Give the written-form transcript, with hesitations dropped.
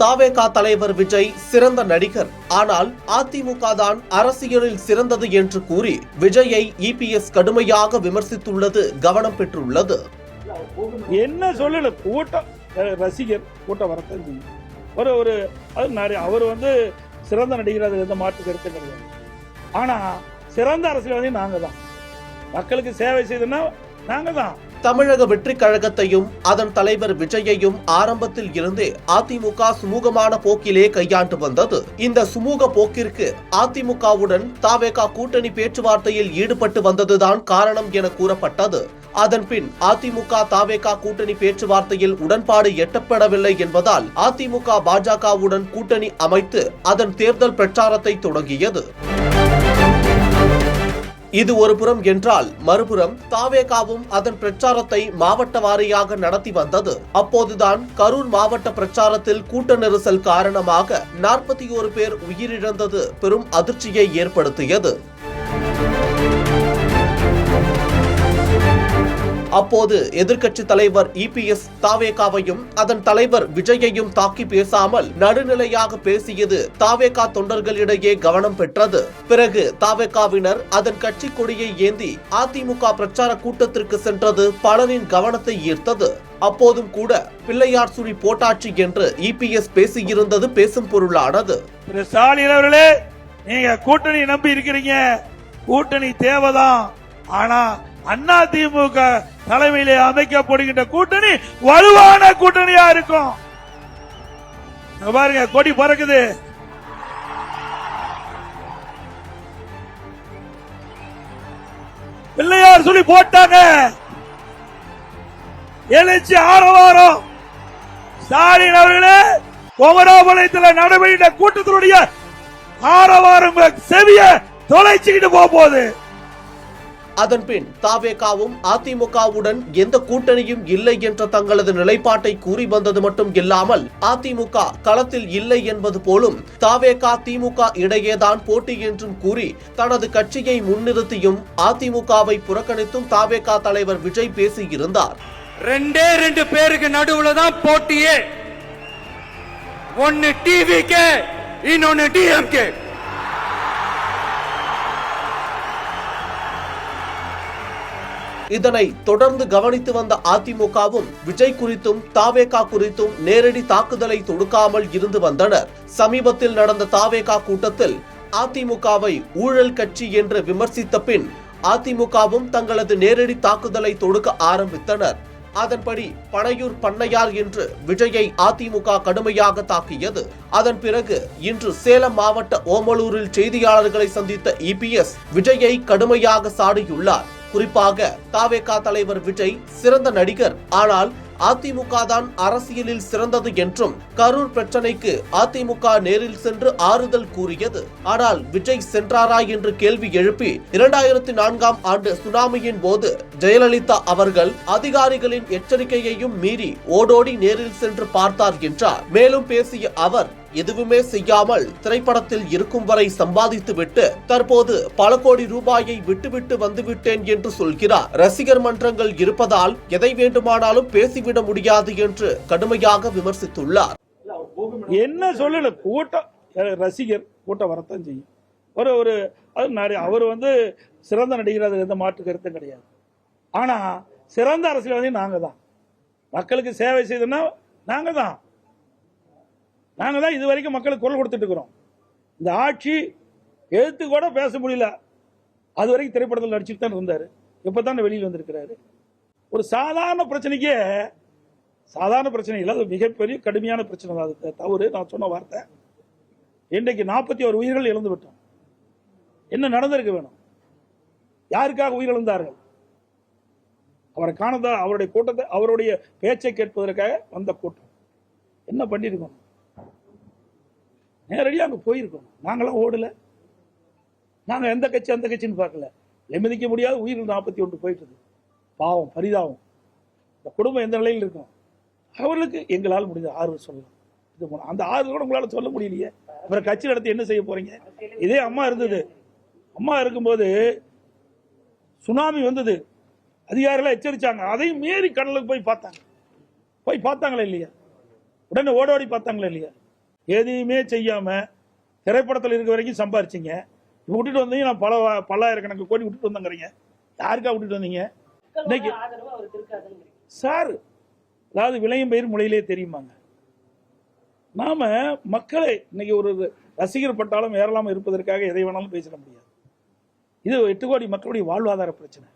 தாவேகா தலைவர் விஜய் சிறந்த நடிகர், ஆனால் அதிமுக தான் அரசியலில் சிறந்தது என்று கூறி விஜயை இபிஎஸ் கடுமையாக விமர்சித்துள்ளது கவனம் பெற்றுள்ளது. என்ன சொல்லல, கூட்டம் ரசிகர் கூட்டம் வரத்தான் செய்யும். ஒரு அவர் சிறந்த நடிகர், அது எந்த மாற்று கருத்து கிடையாது. ஆனா சிறந்த அரசியல்வாதி நாங்க தான், மக்களுக்கு சேவை செய்தோம்னா நாங்க தான். தமிழக வெற்றி கழகத்தையும் அதன் தலைவர் விஜயையும் ஆரம்பத்தில் இருந்தே அதிமுக சுமூகமான போக்கிலே கையாண்டு வந்தது. இந்த சுமூக போக்கிற்கு அதிமுகவுடன் தாவேகா கூட்டணி பேச்சுவார்த்தையில் ஈடுபட்டு வந்ததுதான் காரணம் என கூறப்பட்டது. அதன்பின் அதிமுக தாவேகா கூட்டணி பேச்சுவார்த்தையில் உடன்பாடு எட்டப்படவில்லை என்பதால் அதிமுக பாஜகவுடன் கூட்டணி அமைத்து அதன் தேர்தல் பிரச்சாரத்தை தொடங்கியது. இது ஒரு புறம் என்றால், மறுபுறம் தாவேகாவும் அதன் பிரச்சாரத்தை மாவட்ட வாரியாக நடத்தி வந்தது. அப்போதுதான் கரூர் மாவட்ட பிரச்சாரத்தில் கூட்ட நெரிசல் காரணமாக 41 பேர் உயிரிழந்தது பெரும் அதிர்ச்சியை ஏற்படுத்தியது. அப்போது எதிர்க்கட்சி தலைவர் இபிஎஸ் தாவேகாவையும் அதன் தலைவர் விஜயையும் தாக்கி பேசாமல் நடுநிலையாக பேசியது தாவேகா தொண்டர்களிடையே கவனம் பெற்றது. பிறகு தாவேகாவினர் அதன் கட்சி கொடியை ஏந்தி அதிமுக பிரச்சார கூட்டத்திற்கு சென்றது பலரின் கவனத்தை ஈர்த்தது. அப்போதும் கூட பிள்ளையார் சுழி போட்டாட்சி என்று இபிஎஸ் பேசியிருந்தது பேசும் பொருளானது. ஸ்டாலின் அவர்களே, நீங்க கூட்டணி நம்பி இருக்கிறீங்க, கூட்டணி தேவைதான். ஆனா அதிமுக தலைமையிலே அமைக்கப்படுகின்ற கூட்டணி வலுவான கூட்டணியா இருக்கும். பாருங்க, கொடி பறக்குது. பிள்ளையார் சொல்லி போட்டாங்க, எழுச்சி ஆரவாரம். ஸ்டாலின் அவர்களே, குமராபாளையத்தில் நடைபெற்ற கூட்டத்தினுடைய ஆரவாரம் செவிய தொலைச்சிக்கிட்டு போகுது. அதன்பின் தாவேகாவும் அதிமுகவுடன் எந்த கூட்டணியும் இல்லை என்ற தங்களது நிலைப்பாட்டை கூறி வந்தது மட்டும் இல்லாமல் அதிமுக களத்தில் இல்லை என்பது போலும் தாவேகா திமுக இடையேதான் போட்டி என்றும் கூறி தனது கட்சியை முன்னிறுத்தியும் அதிமுகவை புறக்கணித்தும் தாவேகா தலைவர் விஜய் பேசியிருந்தார். 2 பேருக்கு நடுவுல தான் போட்டியே. ஒன்னு டிவிகே, இன்னொன்னு டிஎம்கே. இதனை தொடர்ந்து கவனித்து வந்த அதிமுகவும் விஜய் குறித்தும் தாவேகா குறித்தும் நேரடி தாக்குதலை தொடுக்காமல் இருந்து வந்தனர். சமீபத்தில் நடந்த தாவேகா கூட்டத்தில் அதிமுகவை ஊழல் கட்சி என்று விமர்சித்த பின் அதிமுகவும் தங்களது நேரடி தாக்குதலை தொடுக்க ஆரம்பித்தனர். அதன்படி பனையூர் பண்ணையார் என்று விஜயை அதிமுக கடுமையாக தாக்கியது. அதன் பிறகு இன்று சேலம் மாவட்ட ஓமலூரில் செய்தியாளர்களை சந்தித்த இபிஎஸ் விஜயை கடுமையாக சாடியுள்ளார். குறிப்பாக தாவேகா தலைவர் விஜய் சிறந்த நடிகர், ஆனால் அதிமுக தான் அரசியலில் சிறந்தது என்றும் கரூர் பிரச்சனைக்கு அதிமுக நேரில் சென்று ஆறுதல் கூறியது. ஆனால் விஜய் சென்றாரா என்று கேள்வி எழுப்பி 2004ஆம் ஆண்டு சுனாமியின் போது ஜெயலலிதா அவர்கள் அதிகாரிகளின் எச்சரிக்கையையும் மீறி ஓடோடி நேரில் சென்று பார்த்தார் என்றார். மேலும் பேசிய அவர், எதுவுமே செய்யாமல் திரைப்படத்தில் இருக்கும் வரை சம்பாதித்து விட்டு தற்போது பல கோடி ரூபாயை விட்டுவிட்டு வந்துவிட்டேன் என்று சொல்கிறார். ரசிகர் மன்றங்கள் இருப்பதால் எதை வேண்டுமானாலும் பேசிவிட முடியாது என்று கடுமையாக விமர்சித்துள்ளார். என்ன சொல்லல, கூட்டம் ரசிகர் கூட்டம் வரத்தான் செய்யும். அவர் சிறந்த நடிகர், அது எந்த மாற்று கருத்தும் கிடையாது. ஆனா சிறந்த அரசியல்வாதி நாங்க தான், மக்களுக்கு சேவை செய்தோம்னா நாங்க தான் இது வரைக்கும் மக்களுக்கு குரல் கொடுத்துட்டு இருக்கிறோம். இந்த ஆட்சி எழுத்து கூட பேச முடியல, அது வரைக்கும் திரைப்படத்தில் நடிச்சுட்டு தான் இருந்தாரு. இப்பதான் வெளியில் வந்திருக்கிறாரு. ஒரு சாதாரண பிரச்சனைக்கே, சாதாரண பிரச்சனை இல்லை, அது மிகப்பெரிய கடுமையான பிரச்சனை தான். அது தவறு, நான் சொன்ன வார்த்தை. இன்றைக்கு 41 உயிர்கள் இழந்து விட்டோம். என்ன நடந்திருக்க வேணும்? யாருக்காக உயிரிழந்தார்கள்? அவரை காணதா, அவருடைய கூட்டத்தை, அவருடைய பேச்சை கேட்பதற்காக வந்த கூட்டம். என்ன பண்ணிருக்கோம்? நேரடியாக அங்கே போயிருக்கோம். நாங்களாம் ஓடல, நாங்கள் எந்த கட்சி அந்த கட்சின்னு பார்க்கல. நிம்மதிக்க முடியாத உயிர்கள் 41 போயிட்டு. பாவம், பரிதாபம். இந்த குடும்பம் எந்த நிலையில் இருக்கும்? அவர்களுக்கு எங்களால் முடிஞ்ச ஆறுதல் சொல்லலாம். இது அந்த ஆறுதல் கூட உங்களால் சொல்ல முடியலையே. அப்புறம் கட்சி நடத்தி என்ன செய்ய போறீங்க? இதே அம்மா இருந்தது, அம்மா இருக்கும்போது சுனாமி வந்தது, அதிகாரிகள் எச்சரிச்சாங்க. அதையும் மீறி கடலுக்கு போய் பார்த்தாங்களா இல்லையா? உடனே ஓடோடி பார்த்தாங்களா இல்லையா? எதையுமே செய்யாம திரைப்படத்தில் இருக்க வரைக்கும் சம்பாரிச்சிங்க. விட்டுட்டு வந்தீங்க, நான் பல்லாயிரக்கணக்கு கோடி விட்டுட்டு வந்தேங்கிறீங்க. யாருக்கா விட்டுட்டு வந்தீங்க இன்னைக்கு சார்? அதாவது விளையும் பயிர் முளையிலே தெரியுமாங்க. நாம மக்களை இன்னைக்கு ஒரு ரசிகர் பட்டாலும் ஏறலாம இருப்பதற்காக எதை வேணாலும் பேசிட முடியாது. இது 8 கோடி மக்களுடைய வாழ்வாதார பிரச்சனை.